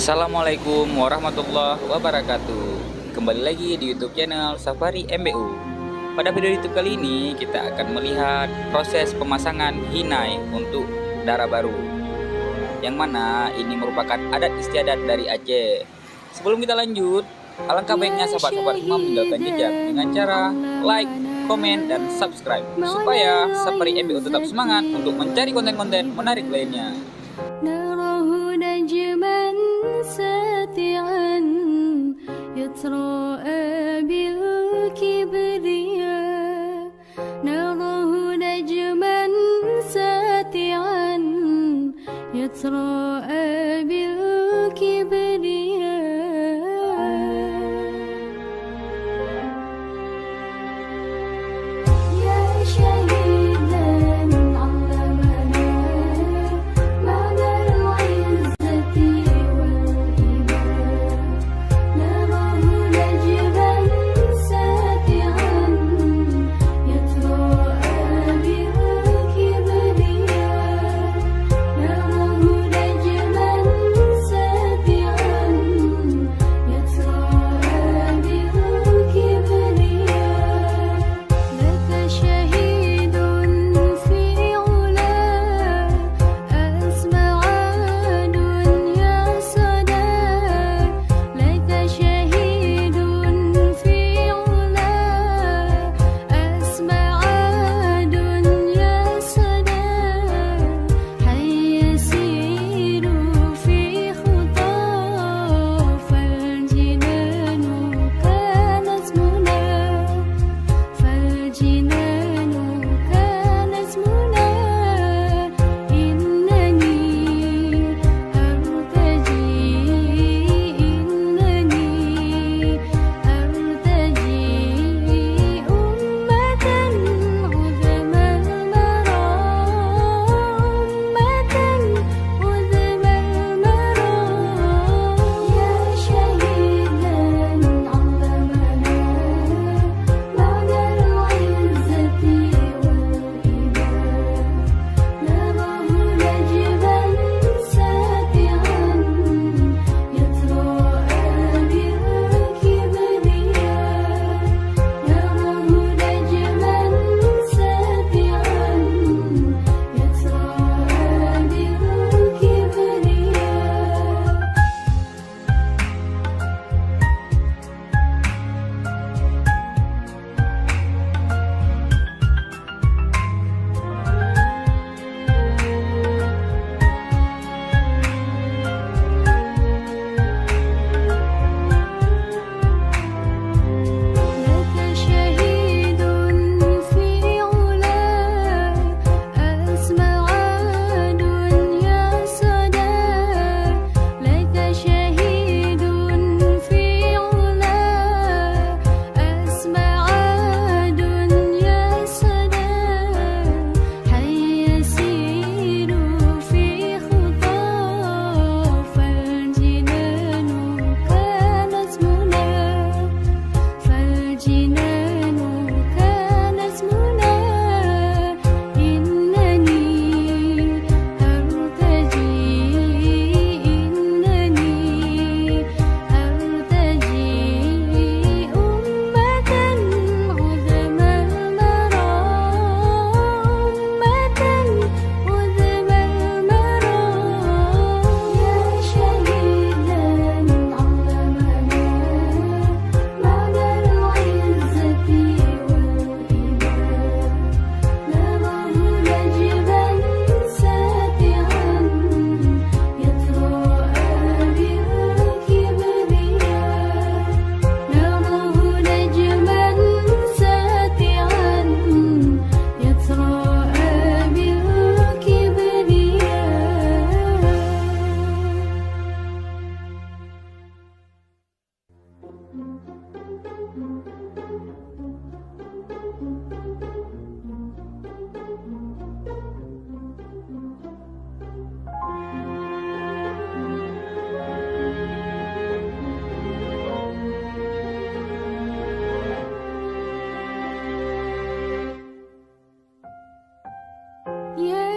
Assalamualaikum warahmatullahi wabarakatuh. Kembali lagi di YouTube channel Safari MBU. Pada video YouTube kali ini kita akan melihat proses pemasangan hinai untuk dara baru, yang mana ini merupakan adat istiadat dari Aceh. Sebelum kita lanjut, alangkah baiknya sahabat-sahabat semua meninggalkan jejak dengan cara like, komen, dan subscribe supaya Safari MBU tetap semangat untuk mencari konten-konten menarik lainnya. ساتعا يتراءى بالكبرياء نراه نجما ساتعا يتراءى بالكبرياء يا شهيدا علمنا معنى العزة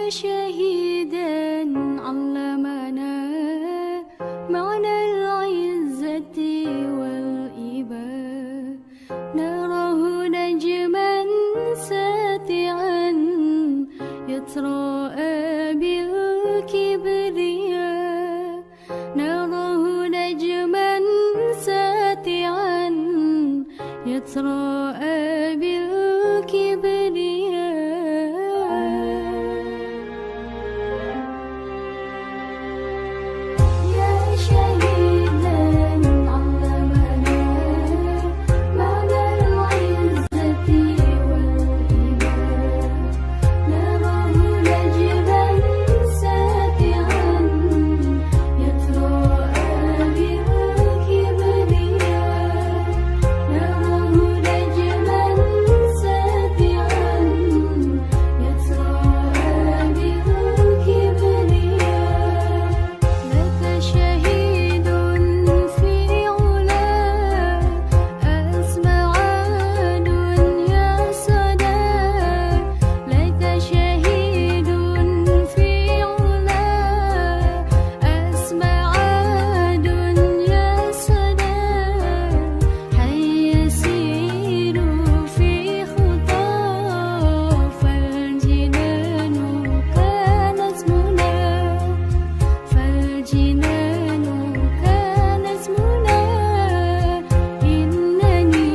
شهيدا علمنا معنى شهيدا علمنا معنى العزة والإيمان نراه نجما ساتعا يتراءى بالكبرياء نراه نجما ساتعا يتراءى بالكبرياء لك شهيد في علا أسمع دنيا صدى لك شهيد في علا أسمع دنيا صدى حي يسير في خطى فالجنان كانت منى فالجنان كانت منى إنني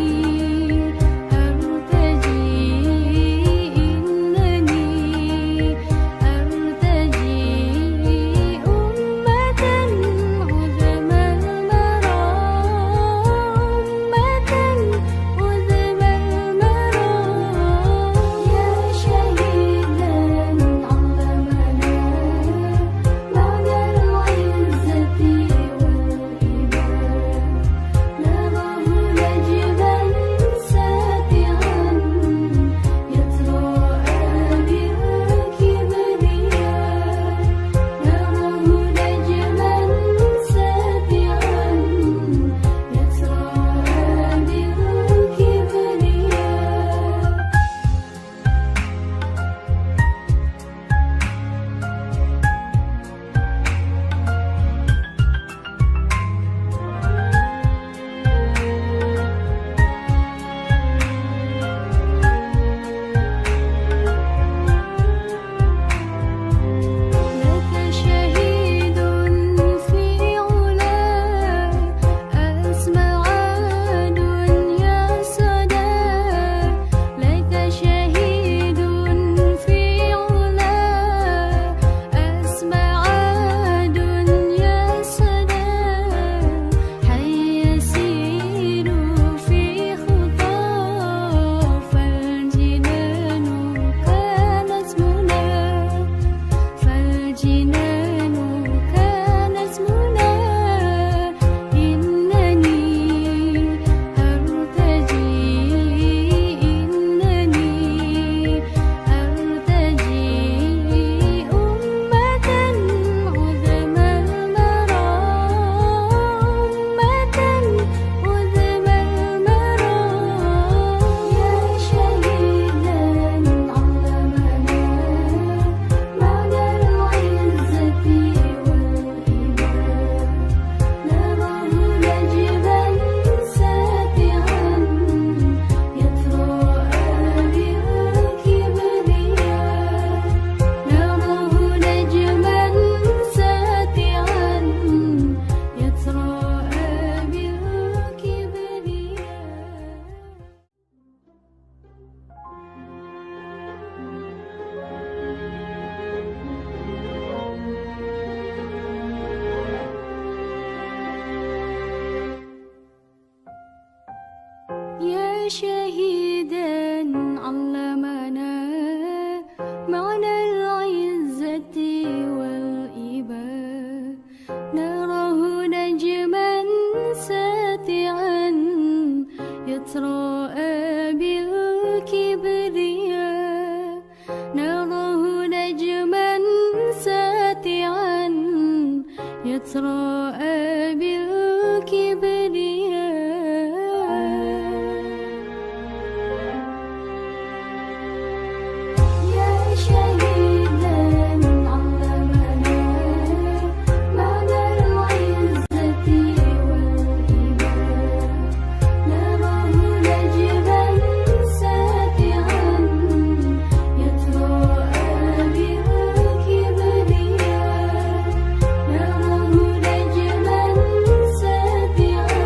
أرتجي أمة عظم المرى عظم المرى يا شهيدا علمنا معنى العزة والإيمان نراه نجما ساتعا يتراءى بالكبرياء نراه نجما ساتعا يتراءى بالكبرياء لك شهيد في علا أسمع دنيا صدى لك شهيد في علا أسمع دنيا صدى حي يسير في خطى فالجنان كانت منى فالجنان كانت منى إنني أرتجي أمة عظم المرى عظم المرى يا شهيدا علمنا معنى العزة والإيمان نراه نجما ساتعا يتراءى بالكبرياء نراه نجما ساتعا يتراءى بالكبرياء يا شهيدا علمنا معنى العزة والإباء نراه نجما ساتعا يتراءى بالكبرياء نراه نجما ساتعا يتراءى بالكبرياء يا شهيدا علمنا معنى العزة والإيمان نراه نجما ساتعا يتراءى بالكبرياء نراه نجما ساتعا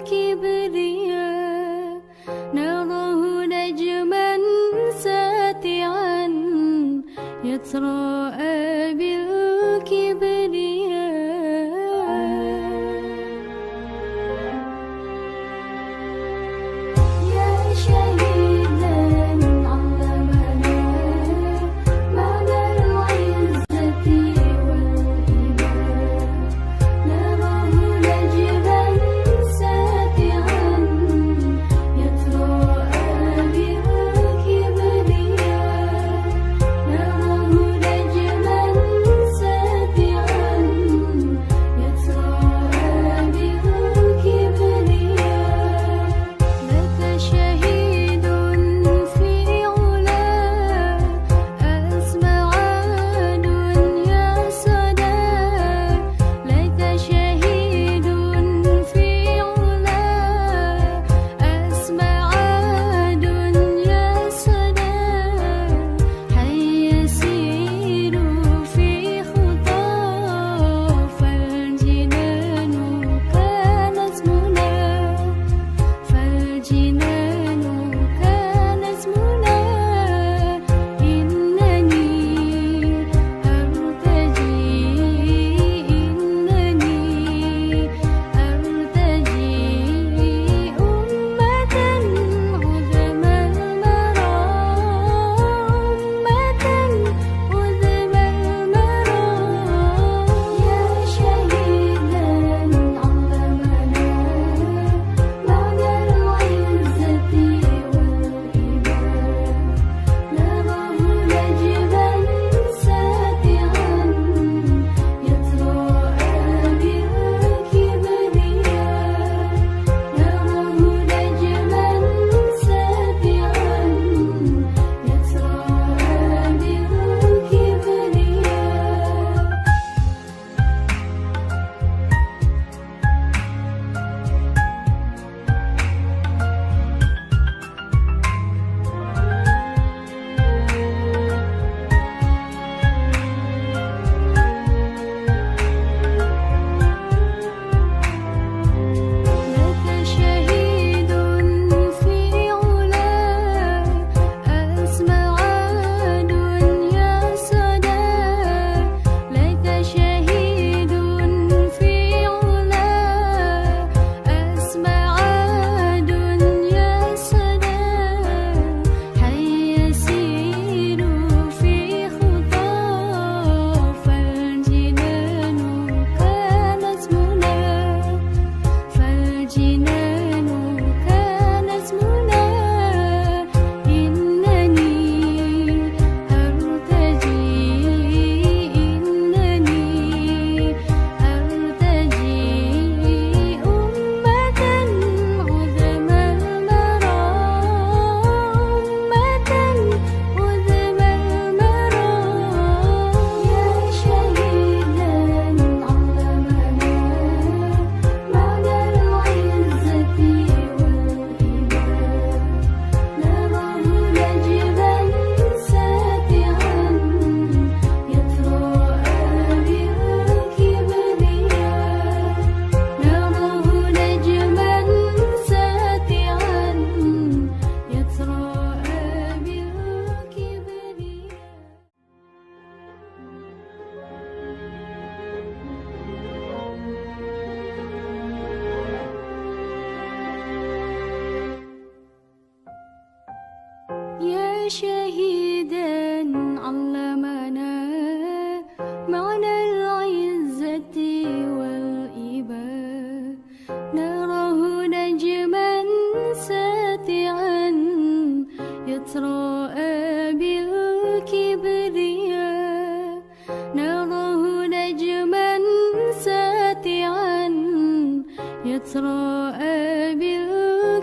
بالكبرياء نراه نجما ساتعا يتراءى بالكبرياء يا شهيدا علمنا معنى العزة والإيمان نراه نجما ساتعا يتراءى بالكبرياء نراه نجما ساتعا يتراءى بالكبرياء لك شهيد في علا أسمع دنيا صدى لك شهيد في علا أسمع دنيا صدى حي يسير في خطى فالجنان كانت منى فالجنان كانت منى إنني أرتجي أمة عظم المرى يا شهيدا علمنا معنى العزة والإيمان نراه نجما ساتعا يتراءى بالكبرياء نراه نجما ساتعا يتراءى بالكبرياء لك شهيد في علا أسمع دنيا صدى لك شهيد في علا أسمع دنيا صدى حي يسير في خطى فالجنان كانت منى فالجنان كانت منى إنني أرتجي أمة عظم المرى يا شهيدا علمنا معنى العزة والإيمان نراه نجما ساتعا يتراءى بالكبرياء نراه نجما ساتعا يتراءى بالكبرياء يا شهيدا علمنا معنى العزة والإباء نراه نجما ساتعا يتراءى بالكبرياء نراه نجما ساتعا يتراءى بالكبرياء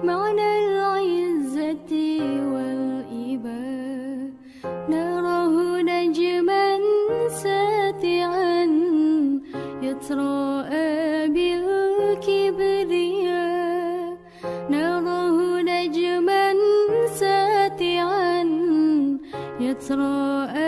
معنى العزة والإباء نراه نجما ساتعا يتراءى بالكبرياء نراه نجما ساتعا يتراءى